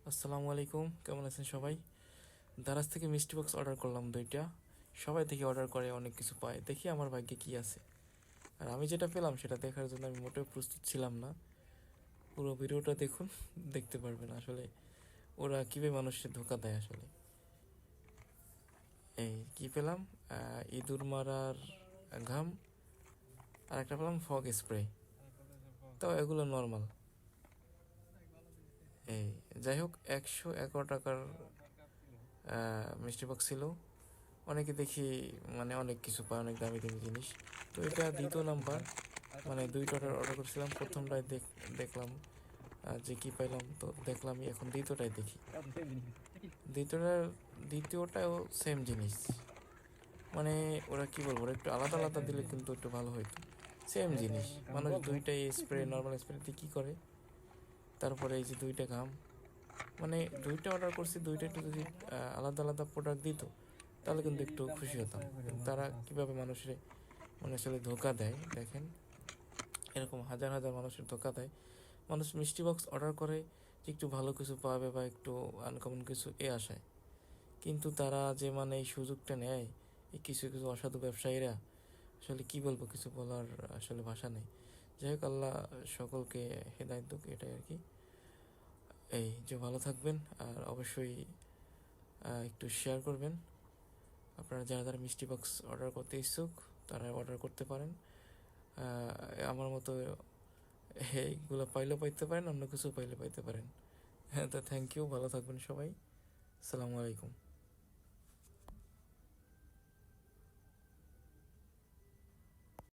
আসসালামু আলাইকুম, কেমন আছেন সবাই? দারাজ থেকে মিষ্টি বক্স অর্ডার করলাম 2টা। সবাই দেখি অর্ডার করে অনেক কিছু পায়, দেখি আমার ভাগ্যে কি আছে। আর আমি যেটা পেলাম সেটা দেখার জন্য আমি মোটেও প্রস্তুত ছিলাম না। পুরো ভিডিওটা দেখুন, দেখতে পারবেন আসলে ওরা কীভাবে মানুষকে ধোকা দেয়। আসলে এই কি পেলাম, ইঁদুর মারার ঘাম, আর একটা পেলাম ফগ স্প্রে। তো এগুলো নর্মাল। এই যাই হোক, 111 টাকার মিষ্টি বক্স ছিল। অনেকে দেখি মানে অনেক কিছু পায়, অনেক দামি দামি জিনিস। তো এটা দ্বিতীয় নাম্বার, মানে 2টা অর্ডার করছিলাম। প্রথমটায় দেখলাম যে কি পাইলাম, তো দেখলামই। এখন দ্বিতীয়টাই দেখি। দ্বিতীয়টাও সেম জিনিস। মানে ওরা কি বলবো, ওরা একটু আলাদা আলাদা দিলে কিন্তু একটু ভালো হইতো। সেম জিনিস, মানুষ দুইটাই স্প্রে, নর্মাল স্প্রেতে কি করে। তারপরে এই যে 2টা ঘাম, মানে 2টা অর্ডার করছি, 2টা একটু যদি আলাদা আলাদা প্রোডাক্ট দিত তাহলে কিন্তু একটু খুশি হতাম। কিন্তু তারা কীভাবে মানুষের মানে আসলে ধোকা দেয় দেখেন। এরকম হাজার হাজার মানুষের ধোকা দেয়। মানুষ মিষ্টি বক্স অর্ডার করে যে একটু ভালো কিছু পাবে বা একটু আনকমন কিছু আশায়। কিন্তু তারা যে মানে এই সুযোগটা নেয়, এই কিছু কিছু অসাধু ব্যবসায়ীরা, আসলে কি বলবো, কিছু বলার আসলে ভাষা নেই। যাই হোক, আল্লাহ সকলকে হেদায়েত দিক, এটাই আর কি। এই যে ভালো থাকবেন, আর অবশ্যই একটু শেয়ার করবেন। আপনারা যারা যারা মিষ্টি বক্স অর্ডার করতে ইচ্ছুক তারা অর্ডার করতে পারেন। আমার মতো এইগুলো পাইলেও পাইতে পারেন, অন্য কিছু পাইলে পাইতে পারেন। হ্যাঁ, তো থ্যাংক ইউ, ভালো থাকবেন সবাই। আসসালামু আলাইকুম।